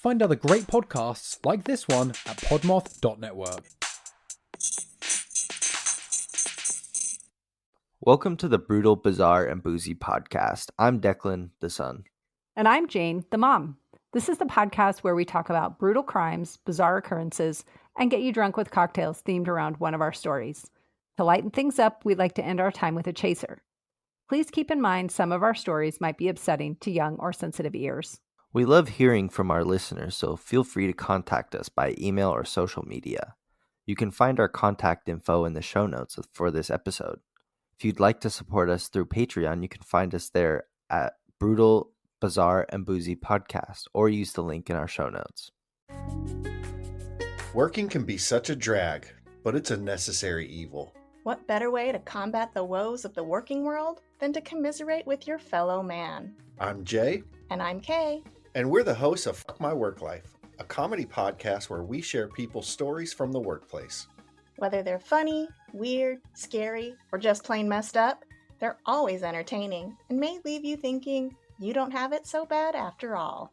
Find other great podcasts like this one at podmoth.network. Welcome to the Brutal, Bizarre, and Boozy podcast. I'm Deklan, the son. And I'm Jane, the mom. This is the podcast where we talk about brutal crimes, bizarre occurrences, and get you drunk with cocktails themed around one of our stories. To lighten things up, we'd like to end our time with a chaser. Please keep in mind some of our stories might be upsetting to young or sensitive ears. We love hearing from our listeners, so feel free to contact us by email or social media. You can find our contact info in the show notes for this episode. If you'd like to support us through Patreon, you can find us there at Brutal, Bizarre, and Boozy Podcast, or use the link in our show notes. Working can be such a drag, but it's a necessary evil. What better way to combat the woes of the working world than to commiserate with your fellow man? I'm Jay. And I'm Kay. And we're the hosts of Fuck My Work Life, a comedy podcast where we share people's stories from the workplace. Whether they're funny, weird, scary, or just plain messed up, they're always entertaining and may leave you thinking you don't have it so bad after all.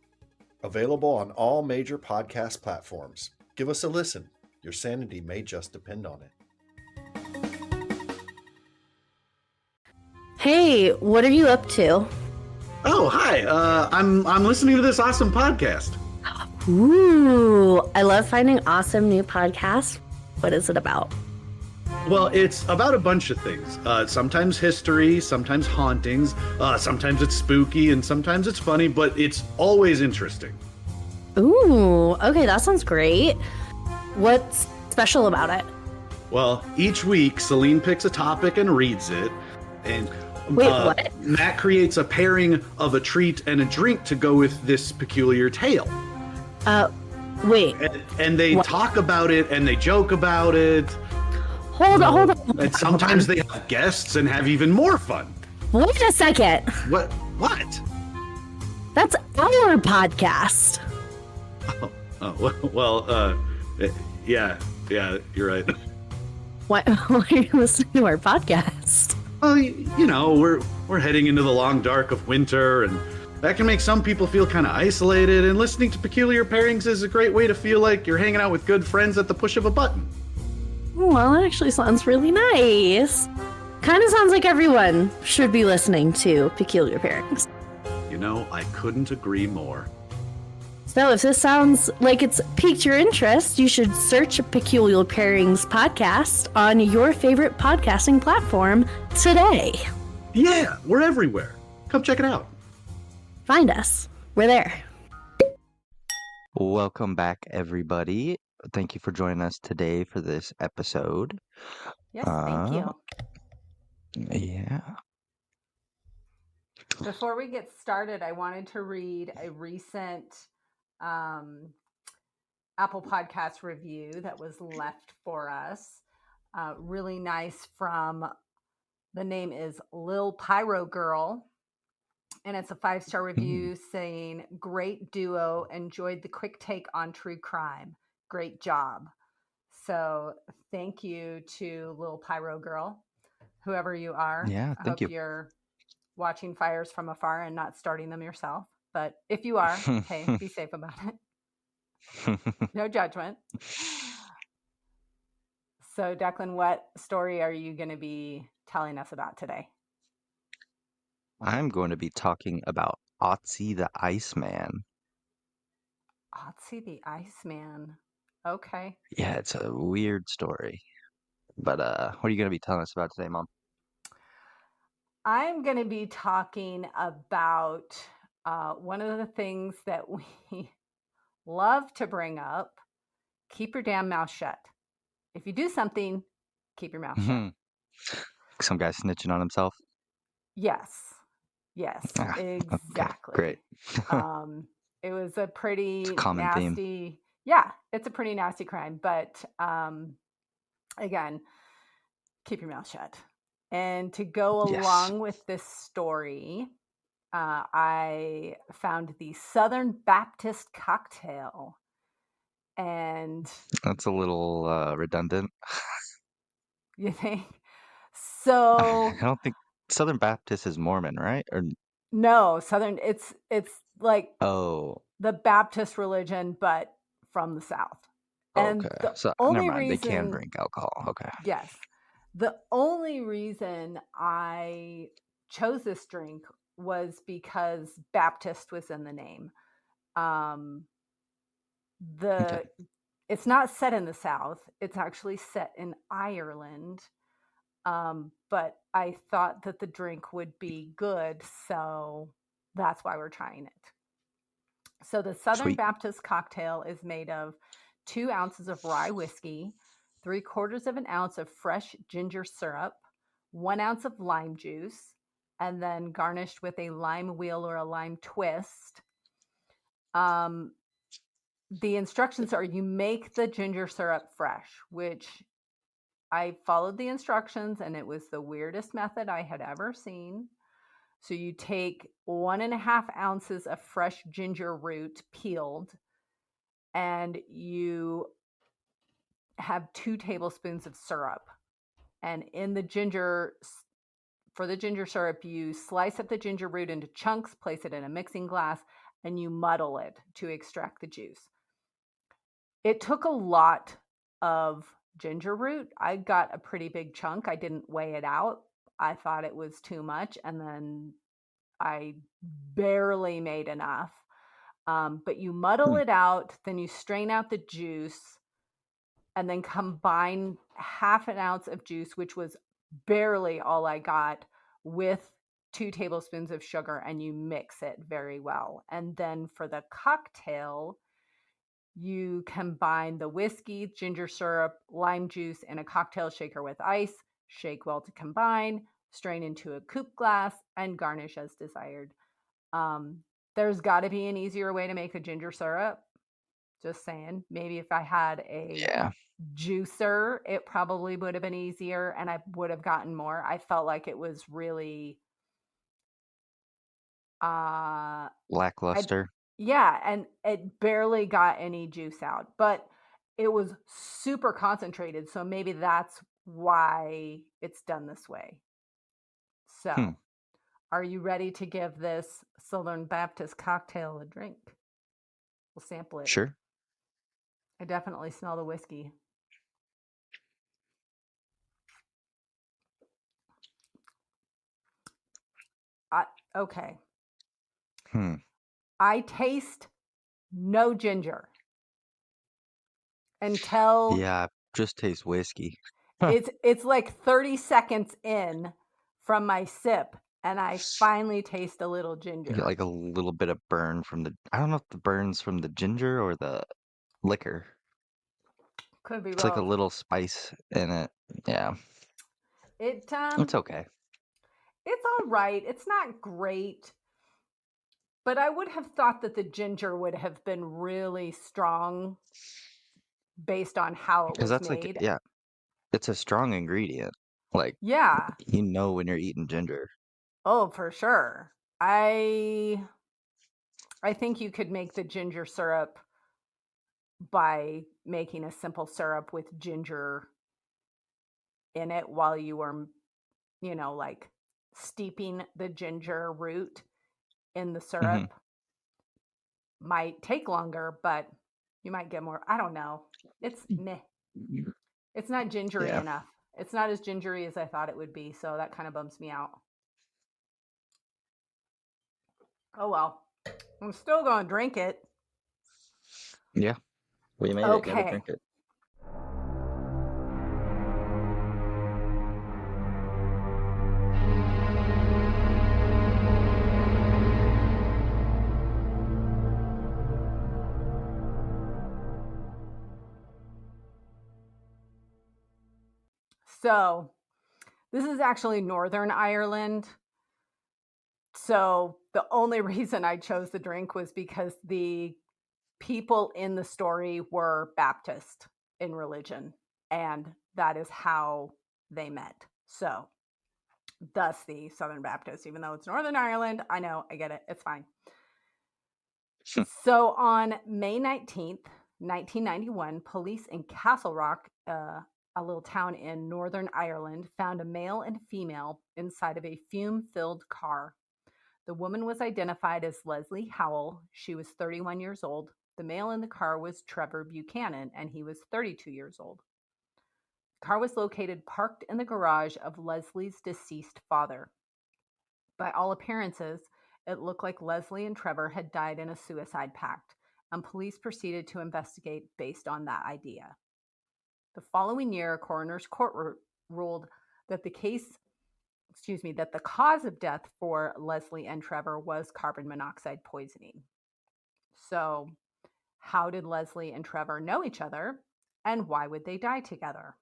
Available on all major podcast platforms. Give us a listen. Your sanity may just depend on it. Hey, what are you up to? Oh, hi. I'm listening to this awesome podcast. Ooh, I love finding awesome new podcasts. What is it about? Well, it's about a bunch of things. Sometimes history, sometimes hauntings, sometimes it's spooky, and sometimes it's funny, but it's always interesting. Ooh, okay, that sounds great. What's special about it? Well, each week, Celine picks a topic and reads it, and Wait, what? Matt creates a pairing of a treat and a drink to go with this peculiar tale. Wait. And they talk about it, and they joke about it. Hold on. And sometimes they have guests and have even more fun. Wait a second. What? That's our podcast. Yeah, you're right. Why are you listening to our podcast? Well, you know, we're heading into the long dark of winter, and that can make some people feel kind of isolated, and listening to Peculiar Pairings is a great way to feel like you're hanging out with good friends at the push of a button. Well, that actually sounds really nice. Kind of sounds like everyone should be listening to Peculiar Pairings. You know, I couldn't agree more. So if this sounds like it's piqued your interest, you should search Peculiar Pairings podcast on your favorite podcasting platform today. Yeah, we're everywhere. Come check it out. Find us. We're there. Welcome back, everybody. Thank you for joining us today for this episode. Yes, thank you. Yeah. Before we get started, I wanted to read a recent Apple Podcast review that was left for us. Really nice from, the name is Lil Pyro Girl. And it's a 5-star review saying, great duo, enjoyed the quick take on true crime. Great job. So thank you to Lil Pyro Girl, whoever you are. Yeah, I thank hope you. you're watching fires from afar and not starting them yourself. But if you are, hey, be safe about it. No judgment. So Declan, what story are you going to be telling us about today? I'm going to be talking about Ötzi the Iceman. Ötzi the Iceman. Okay. Yeah, it's a weird story. But what are you going to be telling us about today, Mom? I'm going to be talking about one of the things that we love to bring up. Keep your damn mouth shut. If you do something, keep your mouth shut. Some guy snitching on himself? Yes, exactly. Okay, great. It was a pretty common nasty theme. Yeah, it's a pretty nasty crime, but again, keep your mouth shut. And to go along with this story, I found the Southern Baptist cocktail. And that's a little redundant. You think? So I don't think Southern Baptist is Mormon, right? Or no, Southern. It's like the Baptist religion, but from the South. And Okay. the So only never mind. They can reason, drink alcohol. Okay. yes, the only reason I chose this drink was because Baptist was in the name. Okay. It's not set in the South. It's actually set in Ireland. But I thought that the drink would be good, so that's why we're trying it. So the Southern Sweet. Baptist cocktail is made of 2 ounces of rye whiskey, 3/4 of an ounce of fresh ginger syrup, 1 ounce of lime juice, and then garnished with a lime wheel or a lime twist. The instructions are you make the ginger syrup fresh, which I followed the instructions and it was the weirdest method I had ever seen. So you take 1.5 ounces of fresh ginger root peeled, and you have 2 tablespoons of syrup. And in the ginger, for the ginger syrup, you slice up the ginger root into chunks, place it in a mixing glass, and you muddle it to extract the juice. It took a lot of ginger root. I got a pretty big chunk. I didn't weigh it out. I thought it was too much, and then I barely made enough. But you muddle it out, then you strain out the juice, and then combine 1/2 ounce of juice, which was barely all I got, with 2 tablespoons of sugar, and you mix it very well. And then for the cocktail, you combine the whiskey, ginger syrup, lime juice, and a cocktail shaker with ice. Shake well to combine, strain into a coupe glass, and garnish as desired. There's got to be an easier way to make a ginger syrup. Just saying. Maybe if I had a juicer, it probably would have been easier and I would have gotten more. I felt like it was really Lackluster. and it barely got any juice out, but it was super concentrated. So maybe that's why it's done this way. So, are you ready to give this Southern Baptist cocktail a drink? We'll sample it. Sure. I definitely smell the whiskey. Okay. I taste no ginger until just taste whiskey. it's like 30 seconds in from my sip, and I finally taste a little ginger. You get like a little bit of burn from I don't know if the burn's from the ginger or the liquor. Could be It's both. like a little spice in it. Yeah. It's okay. It's all right. It's not great. But I would have thought that the ginger would have been really strong based on how it was Because that's made. it's a strong ingredient. Like, when you're eating ginger. Oh, for sure. I think you could make the ginger syrup by making a simple syrup with ginger in it while you were, like steeping the ginger root in the syrup. Might take longer, but you might get more. I don't know. It's meh. It's not gingery enough. It's not as gingery as I thought it would be, so that kind of bums me out. Oh well. I'm still going to drink it. Yeah. We made it. Gotta drink it. So, this is actually Northern Ireland. So, the only reason I chose the drink was because the people in the story were Baptist in religion, and that is how they met. So, thus the Southern Baptist, even though it's Northern Ireland. I know, I get it. It's fine. So, on May 19th, 1991, police in Castle Rock, a little town in Northern Ireland, found a male and female inside of a fume-filled car. The woman was identified as Leslie Howell. She was 31 years old. The male in the car was Trevor Buchanan, and he was 32 years old. The car was located parked in the garage of Leslie's deceased father. By all appearances, it looked like Leslie and Trevor had died in a suicide pact, and police proceeded to investigate based on that idea. The following year, a coroner's court ruled that the cause of death for Leslie and Trevor was carbon monoxide poisoning. So, how did Leslie and Trevor know each other, and why would they die together?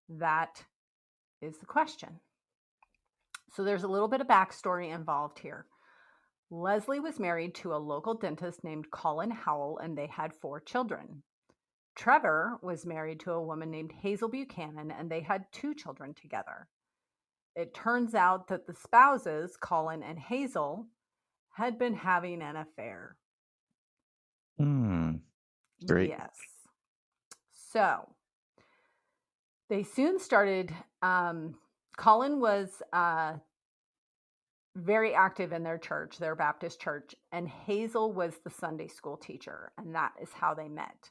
That is the question. So there's a little bit of backstory involved here. Leslie was married to a local dentist named Colin Howell, and they had 4 children. Trevor was married to a woman named Hazel Buchanan, and they had 2 children together. It turns out that the spouses, Colin and Hazel, had been having an affair. Great. Yes. So they soon started, Colin was very active in their church, their Baptist church, and Hazel was the Sunday school teacher, and that is how they met.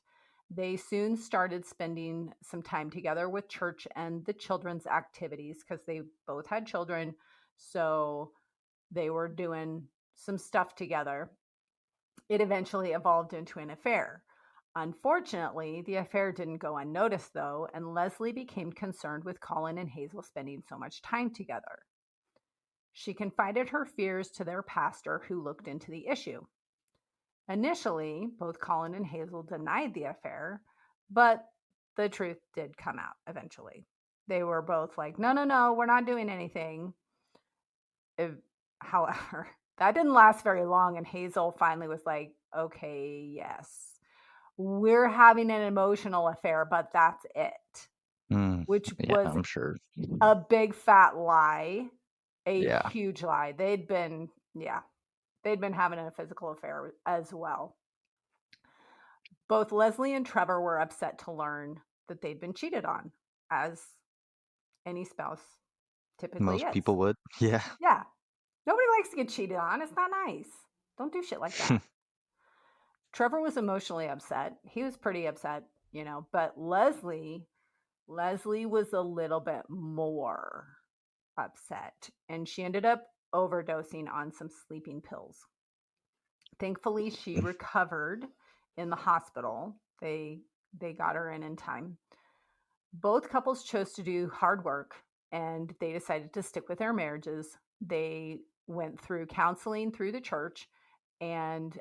They soon started spending some time together with church and the children's activities because they both had children, so they were doing some stuff together. It eventually evolved into an affair. Unfortunately, the affair didn't go unnoticed, though, and Leslie became concerned with Colin and Hazel spending so much time together. She confided her fears to their pastor, who looked into the issue. Initially, both Colin and Hazel denied the affair, but the truth did come out eventually. They were both like, no, we're not doing anything. However, that didn't last very long, and Hazel finally was like, okay, yes, we're having an emotional affair, but that's it. Which was, I'm sure, a big fat lie, Yeah. huge lie. They'd been having a physical affair as well. Both Leslie and Trevor were upset to learn that they'd been cheated on, as any spouse typically most is. people would. Yeah. Yeah. Nobody likes to get cheated on. It's not nice. Don't do shit like that. Trevor was emotionally upset. He was pretty upset, but Leslie was a little bit more upset, and she ended up overdosing on some sleeping pills. Thankfully, she recovered in the hospital. They got her in time. Both couples chose to do hard work, and they decided to stick with their marriages. They went through counseling through the church, and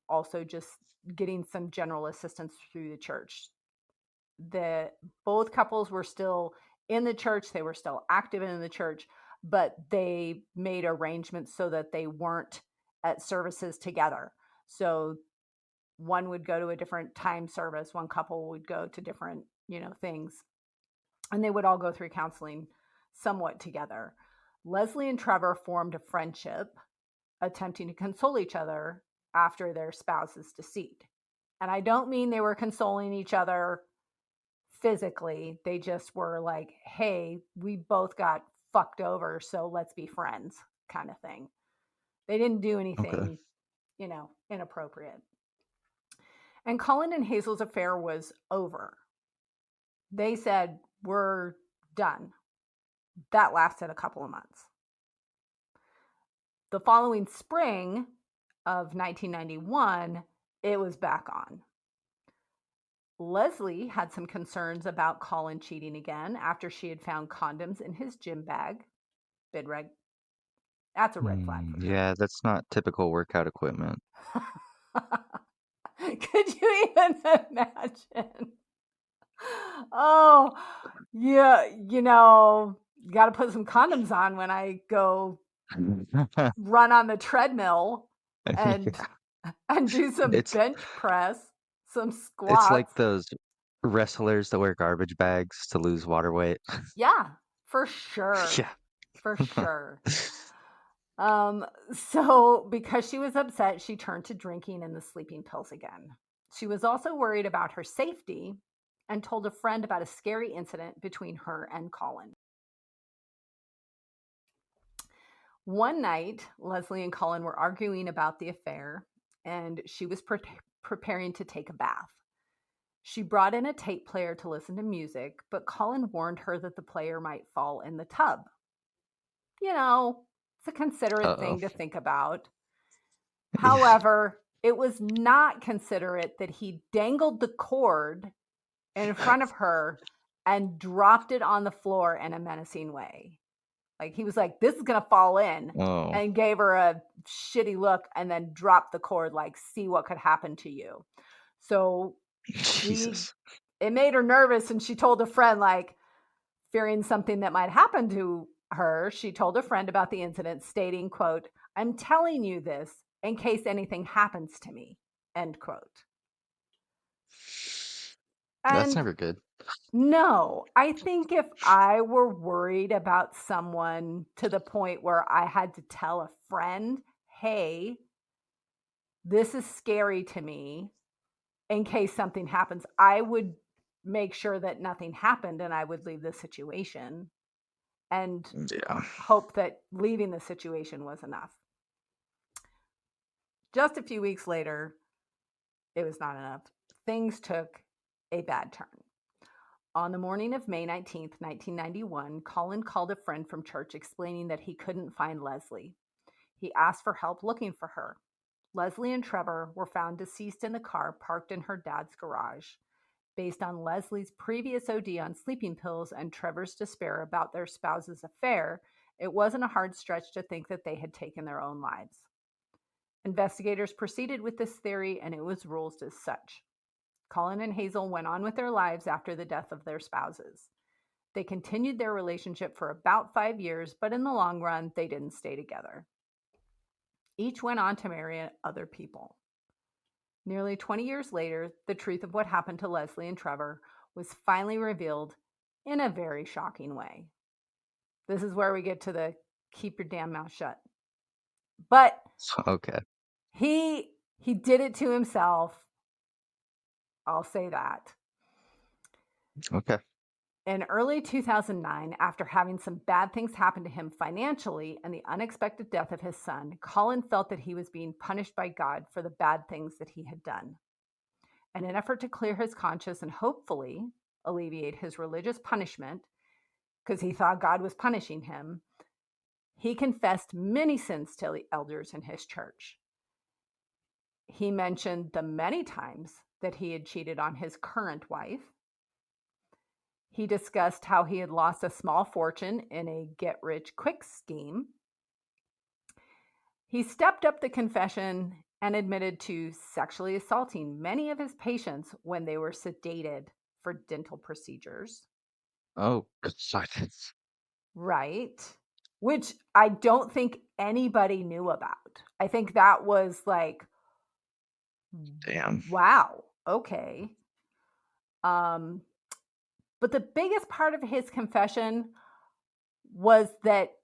also just getting some general assistance through the church. Both couples were still in the church. They were still active in the church, but they made arrangements so that they weren't at services together. So one would go to a different time service. One couple would go to different, things, and they would all go through counseling somewhat together. Leslie and Trevor formed a friendship, attempting to console each other after their spouse's deceit. And I don't mean they were consoling each other physically. They just were like, hey, we both got fucked over, so let's be friends, kind of thing. They didn't do anything, inappropriate. And Colin and Hazel's affair was over. They said, we're done. That lasted a couple of months. The following spring of 1991, it was back on. Leslie had some concerns about Colin cheating again after she had found condoms in his gym bag. That's a red flag for her. Yeah, that's not typical workout equipment. Could you even imagine? Oh, yeah, got to put some condoms on when I go run on the treadmill and do some bench press, some squats. It's like those wrestlers that wear garbage bags to lose water weight. Yeah, for sure. Yeah. For sure. So because she was upset, she turned to drinking and the sleeping pills again. She was also worried about her safety and told a friend about a scary incident between her and Colin. One night, Leslie and Colin were arguing about the affair, and she was preparing to take a bath. She brought in a tape player to listen to music, but Colin warned her that the player might fall in the tub. You know, it's a considerate thing to think about. However, it was not considerate that he dangled the cord in front of her and dropped it on the floor in a menacing way. Like, he was like, this is going to fall in, and gave her a shitty look and then dropped the cord, like, see what could happen to you. So it made her nervous, and she told a friend, like, fearing something that might happen to her, she told a friend about the incident, stating, quote, "I'm telling you this in case anything happens to me," end quote. That's never good. No, I think if I were worried about someone to the point where I had to tell a friend, hey, this is scary to me, in case something happens, I would make sure that nothing happened and I would leave the situation and hope that leaving the situation was enough. Just a few weeks later, it was not enough. Things took a bad turn. On the morning of May 19th, 1991, Colin called a friend from church explaining that he couldn't find Leslie. He asked for help looking for her. Leslie and Trevor were found deceased in the car parked in her dad's garage. Based on Leslie's previous OD on sleeping pills and Trevor's despair about their spouse's affair, it wasn't a hard stretch to think that they had taken their own lives. Investigators proceeded with this theory, and it was ruled as such. Colin and Hazel went on with their lives after the death of their spouses. They continued their relationship for about 5 years, but in the long run, they didn't stay together. Each went on to marry other people. Nearly 20 years later, the truth of what happened to Leslie and Trevor was finally revealed in a very shocking way. This is where we get to the keep your damn mouth shut. But he did it to himself. I'll say that. Okay. In early 2009, after having some bad things happen to him financially and the unexpected death of his son, Colin felt that he was being punished by God for the bad things that he had done. In an effort to clear his conscience and hopefully alleviate his religious punishment, because he thought God was punishing him, he confessed many sins to the elders in his church. He mentioned the many times that he had cheated on his current wife. He discussed how he had lost a small fortune in a get-rich-quick scheme. He stepped up the confession and admitted to sexually assaulting many of his patients when they were sedated for dental procedures. Oh, good silence. Right. Which I don't think anybody knew about. I think that was like, damn. Wow. Okay. But the biggest part of his confession was that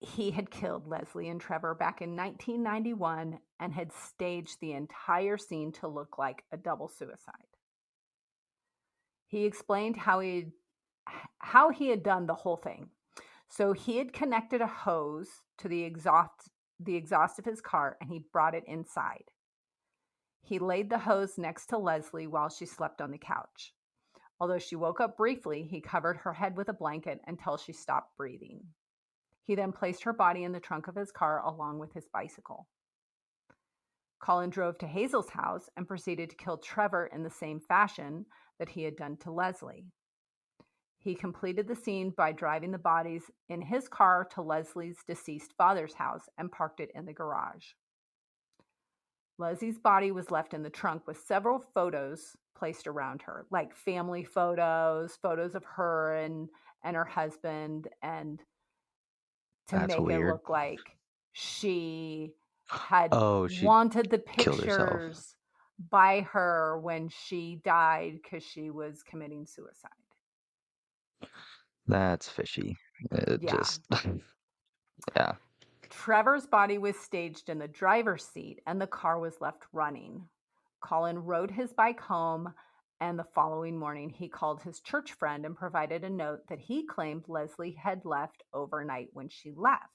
he had killed Leslie and Trevor back in 1991 and had staged the entire scene to look like a double suicide. He explained how he had done the whole thing. So he had connected a hose to the exhaust of his car, and he brought it inside. He laid the hose next to Leslie while she slept on the couch. Although she woke up briefly, he covered her head with a blanket until she stopped breathing. He then placed her body in the trunk of his car along with his bicycle. Colin drove to Hazel's house and proceeded to kill Trevor in the same fashion that he had done to Leslie. He completed the scene by driving the bodies in his car to Leslie's deceased father's house and parked it in the garage. Leslie's body was left in the trunk with several photos placed around her, like family photos of her and her husband, and to That's make weird. it look like she had wanted the pictures by her when she died because she was committing suicide. That's fishy. Yeah. Trevor's body was staged in the driver's seat and the car was left running. Colin rode his bike home, and the following morning he called his church friend and provided a note that he claimed Leslie had left overnight when she left.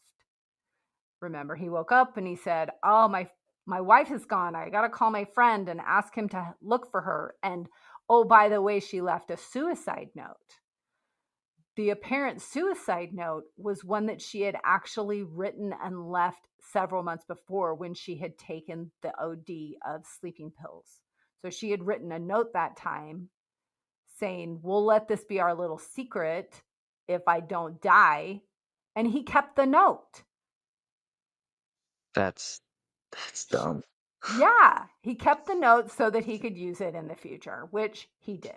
Remember, he woke up and he said, oh, my wife is gone. I got to call my friend and ask him to look for her. And, oh, by the way, she left a suicide note. The apparent suicide note was one that she had actually written and left several months before when she had taken the OD of sleeping pills. So she had written a note that time saying, we'll let this be our little secret if I don't die. And he kept the note. That's dumb. Yeah, he kept the note so that he could use it in the future, which he did.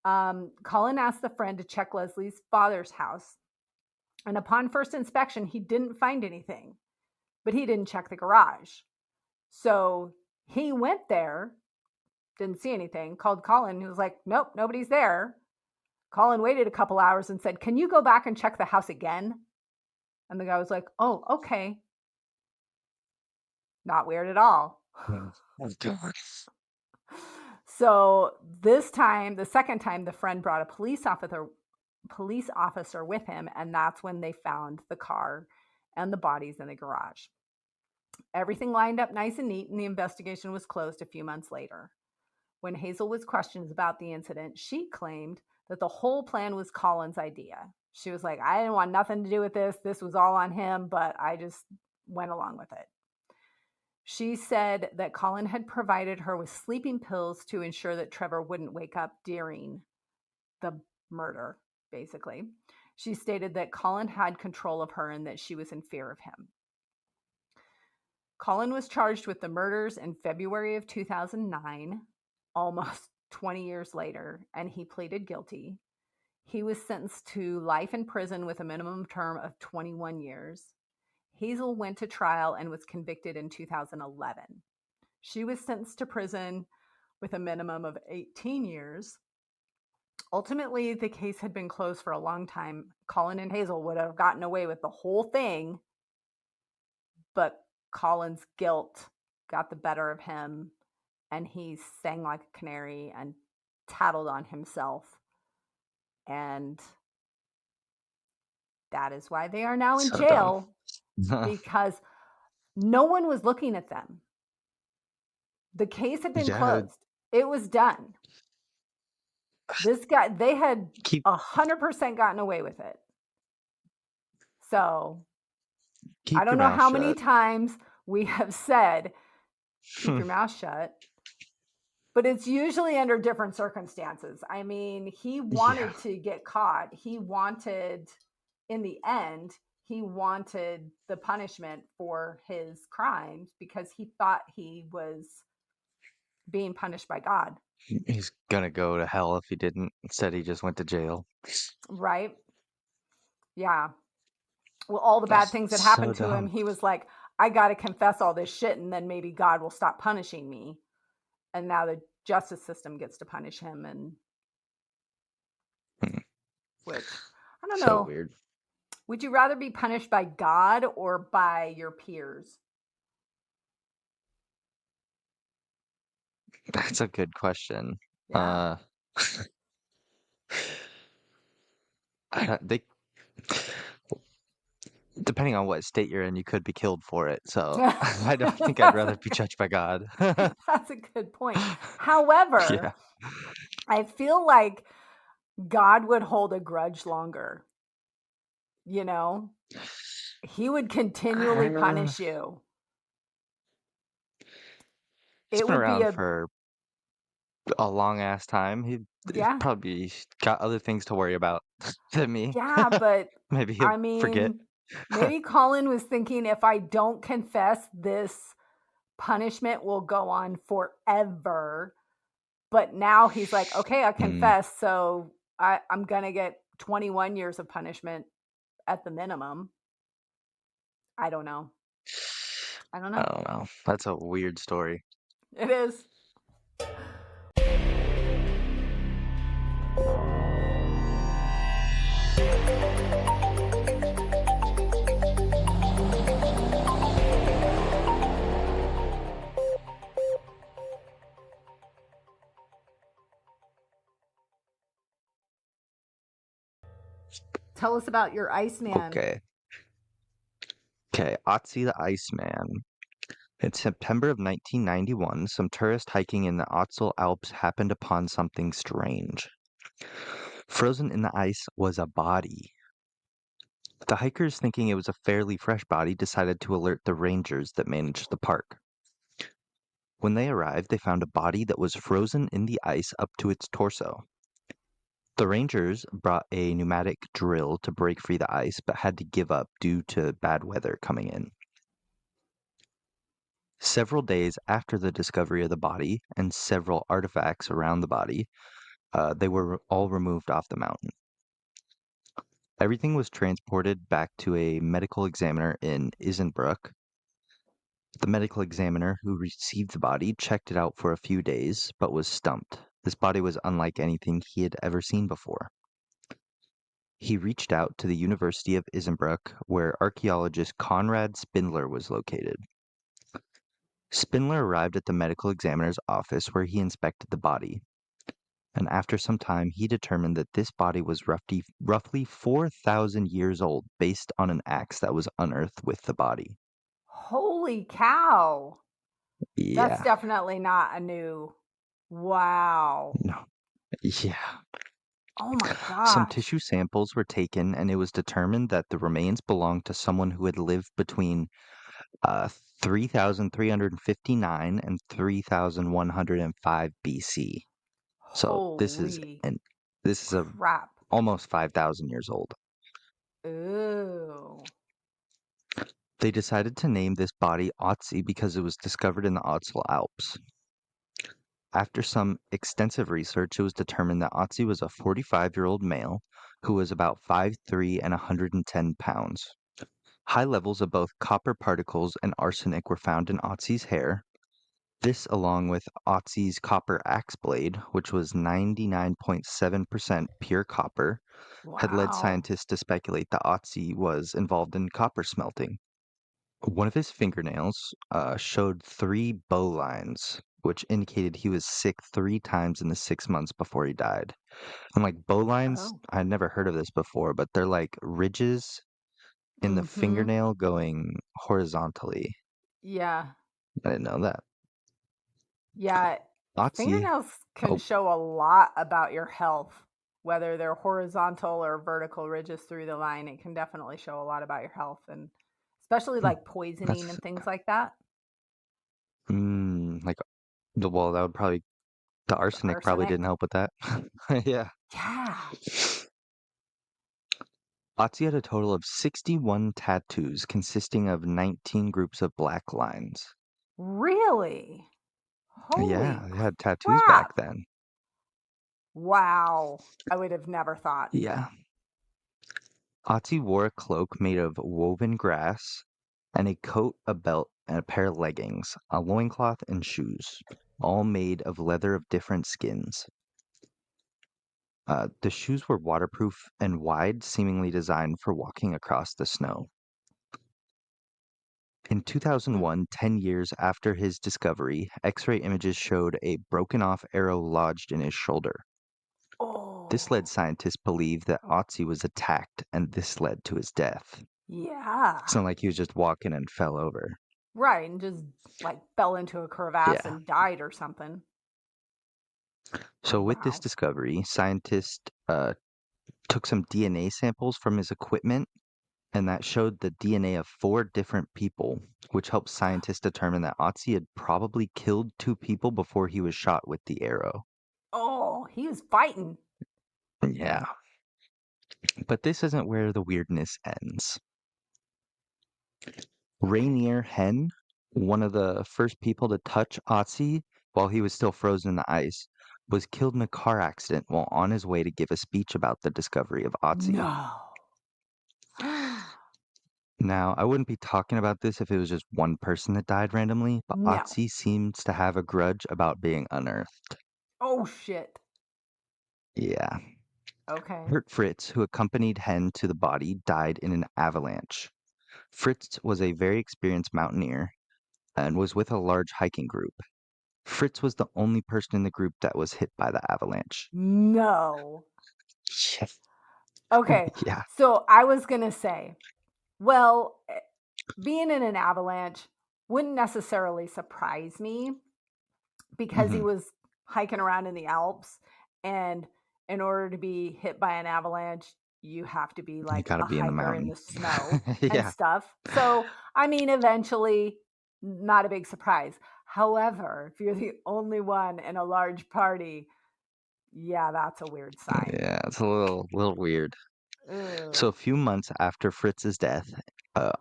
Colin asked the friend to check Leslie's father's house. And upon first inspection, he didn't find anything, but he didn't check the garage. So he went there, didn't see anything, called Colin, who was like, nope, nobody's there. Colin waited a couple hours and said, can you go back and check the house again? And the guy was like, oh, okay. Not weird at all. So this time, the second time, the friend brought a police officer with him, and that's when they found the car and the bodies in the garage. Everything lined up nice and neat, and the investigation was closed a few months later. When Hazel was questioned about the incident, she claimed that the whole plan was Colin's idea. She was like, I didn't want nothing to do with this. This was all on him, but I just went along with it. She said that Colin had provided her with sleeping pills to ensure that Trevor wouldn't wake up during the murder, basically. She stated that Colin had control of her and that she was in fear of him. Colin was charged with the murders in February of 2009, almost 20 years later, and he pleaded guilty. He was sentenced to life in prison with a minimum term of 21 years. Hazel went to trial and was convicted in 2011. She was sentenced to prison with a minimum of 18 years. Ultimately, the case had been closed for a long time. Colin and Hazel would have gotten away with the whole thing, but Colin's guilt got the better of him, and he sang like a canary and tattled on himself. And that is why they are now in jail. Because no one was looking at them. The case had been closed. It was done. This guy, they had 100% gotten away with it. So I don't know how many times we have said, keep your mouth shut. But it's usually under different circumstances. I mean, he wanted to get caught. He wanted, in the end, he wanted the punishment for his crimes because he thought he was being punished by God. He's gonna go to hell if he didn't. Instead, he just went to jail. Right? Yeah. Well, all the bad things that happened to him, he was like, I got to confess all this shit and then maybe God will stop punishing me. And now the justice system gets to punish him. And which, I don't know. So weird. Would you rather be punished by God or by your peers? That's a good question. Yeah. Depending on what state you're in, you could be killed for it. So I don't think I'd rather be judged by God. That's a good point. However, I feel like God would hold a grudge longer. You know, he would continually punish you. It's been around for a long ass time. He'd probably got other things to worry about than me. Yeah, but maybe he'll forget. Maybe Colin was thinking, if I don't confess, this punishment will go on forever. But now he's like, okay, I confess, so I'm gonna get 21 years of punishment at the minimum. I don't know. I don't know. That's a weird story. It is. Tell us about your Iceman. Okay. Okay, Ötzi the Iceman. In September of 1991, some tourists hiking in the Ötztal Alps happened upon something strange. Frozen in the ice was a body. The hikers, thinking it was a fairly fresh body, decided to alert the rangers that managed the park. When they arrived, they found a body that was frozen in the ice up to its torso. The rangers brought a pneumatic drill to break free the ice, but had to give up due to bad weather coming in. Several days after the discovery of the body and several artifacts around the body, they were all removed off the mountain. Everything was transported back to a medical examiner in Isenbrook. The medical examiner who received the body checked it out for a few days, but was stumped. This body was unlike anything he had ever seen before. He reached out to the University of Isenbrook, where archaeologist Conrad Spindler was located. Spindler arrived at the medical examiner's office where he inspected the body. And after some time, he determined that this body was roughly 4,000 years old based on an axe that was unearthed with the body. Holy cow. Yeah. That's definitely not a new. Wow. No. Yeah. Oh my Some gosh. tissue samples were taken, and it was determined that the remains belonged to someone who had lived between 3,359 and 3,105 BC. So this is crap. almost 5,000 years old. Ooh. They decided to name this body Ötzi because it was discovered in the Ötztal Alps. After some extensive research, it was determined that Ötzi was a 45-year-old male who was about 5'3" and 110 pounds. High levels of both copper particles and arsenic were found in Ötzi's hair. This, along with Ötzi's copper axe blade, which was 99.7% pure copper, had led Wow. scientists to speculate that Ötzi was involved in copper smelting. One of his fingernails showed 3 bow lines, which indicated he was sick 3 times in the 6 months before he died. And like bow lines, Oh. I'd never heard of this before, but they're like ridges in the fingernail going horizontally. Yeah. I didn't know that. Yeah. Ötzi. Fingernails can show a lot about your health, whether they're horizontal or vertical ridges through the line. It can definitely show a lot about your health, and especially like poisoning and things like that. Like that would probably the arsenic probably didn't help with that. Yeah. Yeah. Ötzi had a total of 61 tattoos consisting of 19 groups of black lines. Really? Holy Yeah, they had tattoos crap. back then. Wow. I would have never thought. Yeah. Ötzi wore a cloak made of woven grass and a coat, a belt, and a pair of leggings, a loincloth, and shoes, all made of leather of different skins. The shoes were waterproof and wide, seemingly designed for walking across the snow. In 2001, 10 years after his discovery, X-ray images showed a broken-off arrow lodged in his shoulder. This led scientists to believe that Ötzi was attacked, and this led to his death. Yeah. It's not like he was just walking and fell over. Right, and just like fell into a crevasse and died or something. So with this discovery, scientists took some DNA samples from his equipment, and that showed the DNA of 4 different people, which helped scientists determine that Ötzi had probably killed 2 people before he was shot with the arrow. Oh, he was fighting. Yeah. But this isn't where the weirdness ends. Rainier Hen, one of the first people to touch Ötzi while he was still frozen in the ice, was killed in a car accident while on his way to give a speech about the discovery of Ötzi. No. Now, I wouldn't be talking about this if it was just one person that died randomly, but No. Ötzi seems to have a grudge about being unearthed. Oh, shit. Yeah. Okay. Kurt Fritz, who accompanied Hen to the body, died in an avalanche. Fritz was a very experienced mountaineer and was with a large hiking group. Fritz was the only person in the group that was hit by the avalanche. No. Yes. Okay. Yeah. So I was going to say, well, being in an avalanche wouldn't necessarily surprise me because he was hiking around in the Alps, and in order to be hit by an avalanche, you have to be like gotta a be in the hiker in mountain. the snow and Yeah. stuff. So, I mean, eventually, not a big surprise. However, if you're the only one in a large party, yeah, that's a weird sign. Yeah, it's a little weird. So a Ugh. few months after Fritz's death,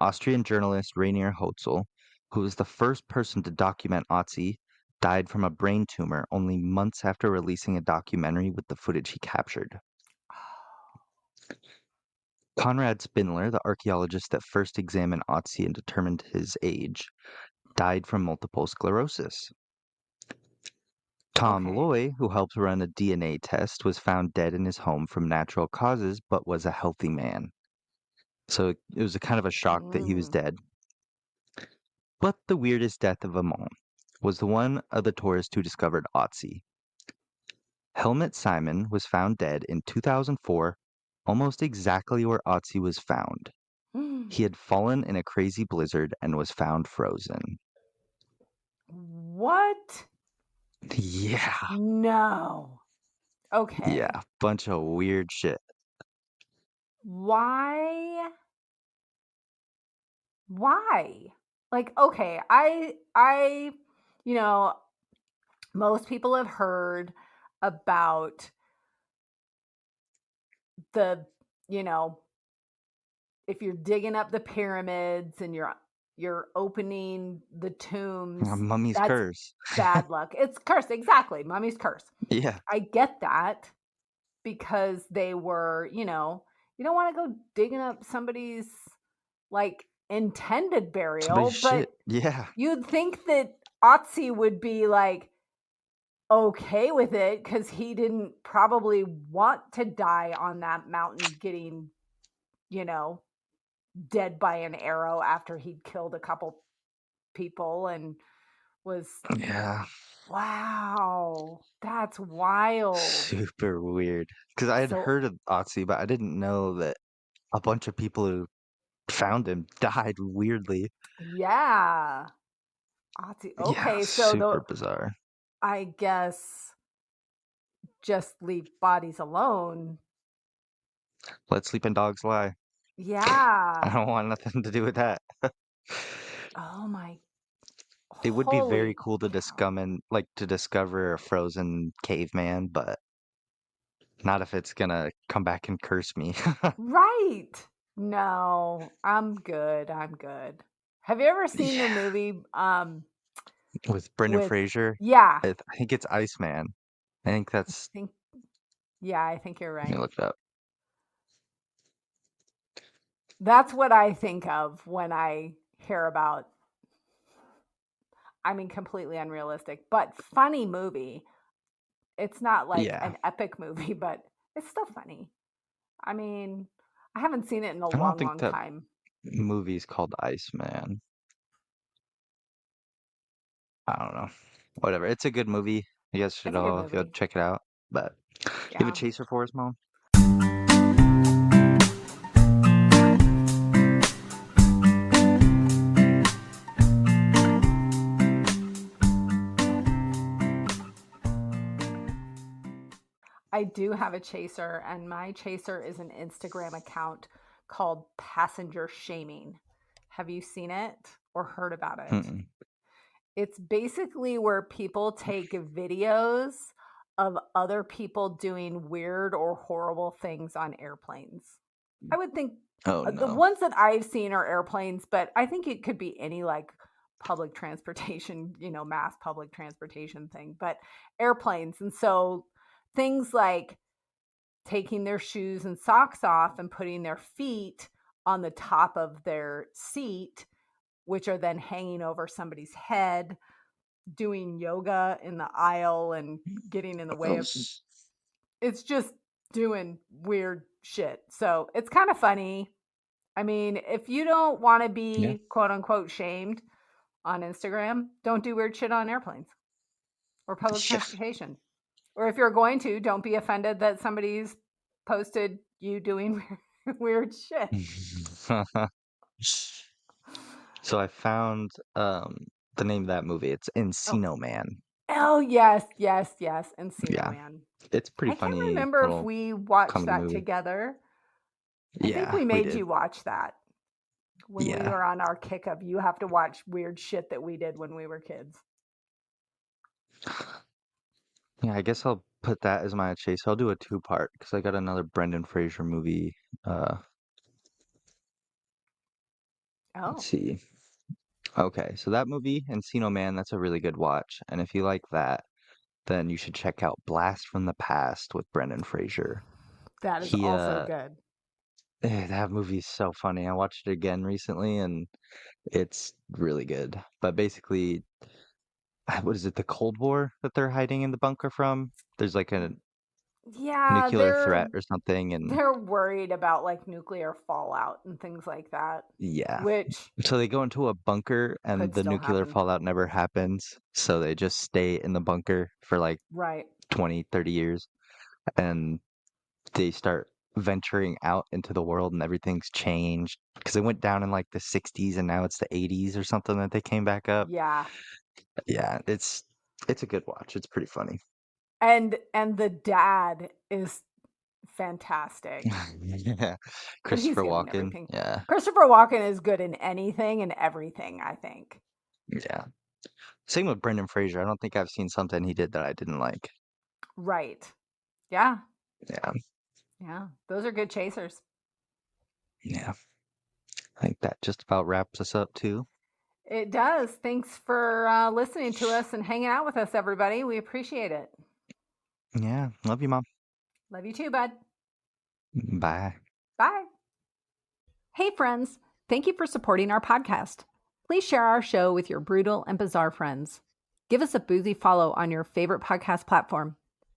Austrian journalist Rainier Hotzel, who was the first person to document Ötzi, died from a brain tumor only months after releasing a documentary with the footage he captured. Konrad Spindler, the archaeologist that first examined Ötzi and determined his age, died from multiple sclerosis. Tom Okay. Loy, who helped run a DNA test, was found dead in his home from natural causes, but was a healthy man. So it was a kind of a shock that he was dead. But the weirdest death of them all was the one of the tourist who discovered Ötzi. Helmut Simon was found dead in 2004, almost exactly where Ötzi was found. He had fallen in a crazy blizzard and was found frozen. What? Yeah. No. Okay. Yeah, bunch of weird shit. Why? Like, okay, I you know, most people have heard about the, if you're digging up the pyramids and you're opening the tombs, Mummy's that's curse. bad luck. It's cursed, exactly. Mummy's curse. Yeah. I get that because they were, you don't want to go digging up somebody's like intended burial, Somebody's but shit. Yeah. you'd think that Ötzi would be like okay with it because he didn't probably want to die on that mountain getting, dead by an arrow after he'd killed a couple people and was. Yeah. Wow, that's wild. Super weird. Because I had So, heard of Ötzi, but I didn't know that a bunch of people who found him died weirdly. yeah. Ötzi. Yeah, Okay, so super bizarre. I guess just leave bodies alone. Let sleeping dogs lie. I Yeah. don't want nothing to do with that. Oh my. It would be very Holy cool to cow. discover a frozen caveman, but not if it's gonna come back and curse me. Right. No, I'm good. Have you ever seen the Yeah. movie With Brendan with Fraser, yeah. I think it's Iceman. I think that's. I think you're Let me right. look it up. That's what I think of when I hear about, completely unrealistic, but funny movie. It's not like Yeah. an epic movie, but it's still funny. I haven't seen it in a I don't long, think long that time. movie's called Iceman. I don't know. Whatever. It's a good movie. You guys should It's a good all go movie. check it out. But you have a Yeah. chaser for us, Mom? I do have a chaser, and my chaser is an Instagram account called Passenger Shaming. Have you seen it or heard about it? Mm-mm. It's basically where people take videos of other people doing weird or horrible things on airplanes. I would think Oh, the no. ones that I've seen are airplanes, but I think it could be any like public transportation, mass public transportation thing, but airplanes. And so things like taking their shoes and socks off and putting their feet on the top of their seat, which are then hanging over somebody's head, doing yoga in the aisle and getting in the way of. It's just doing weird shit. So it's kind of funny. If you don't want to be quote unquote shamed on Instagram, don't do weird shit on airplanes or public transportation. Or if you're going to, don't be offended that somebody's posted you doing weird shit. So I found the name of that movie. It's Encino Man. Oh, yes, yes, yes. Encino Yeah. Man. It's pretty I can't funny remember if little we watched comedy that movie. together. I think Yeah, we we made did. you watch that when we Yeah. were on our kick of you have to watch weird shit that we did when we were kids. Yeah, I guess I'll put that as my chase. I'll do a two-part because I got another Brendan Fraser movie. Let's Oh, see. Okay, so that movie, Encino Man, that's a really good watch. And if you like that, then you should check out Blast from the Past with Brendan Fraser. that is He also good. that movie's so funny. I watched it again recently and it's really good. But basically, what is it, the Cold War that they're hiding in the bunker from? There's like a Yeah, nuclear threat or something, and they're worried about like nuclear fallout and things like that, yeah. which So they go into a bunker and could the still nuclear happen. fallout never happens. So they just stay in the bunker for like Right. 20, 30 years. And they start venturing out into the world and everything's changed because it went down in like the 60s and now it's the 80s or something that they came back up. Yeah. Yeah, it's a good watch. It's pretty funny. And the dad is fantastic. Yeah. And he's Christopher good in Walken. everything. Yeah. Christopher Walken is good in anything and everything, I think. Yeah. Same with Brendan Fraser. I don't think I've seen something he did that I didn't like. Right. Yeah. Yeah. Yeah. Those are good chasers. Yeah. I think that just about wraps us up too. It does. Thanks for listening to us and hanging out with us, everybody. We appreciate it. Yeah. Love you, Mom. Love you too, bud. Bye. Bye. Hey, friends. Thank you for supporting our podcast. Please share our show with your brutal and bizarre friends. Give us a boozy follow on your favorite podcast platform.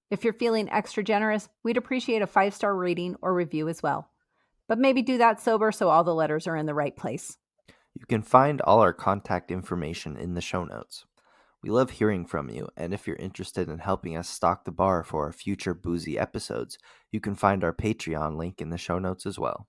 If you're feeling extra generous, we'd appreciate a 5-star rating or review as well. But maybe do that sober so all the letters are in the right place. You can find all our contact information in the show notes. We love hearing from you, and if you're interested in helping us stock the bar for our future boozy episodes, you can find our Patreon link in the show notes as well.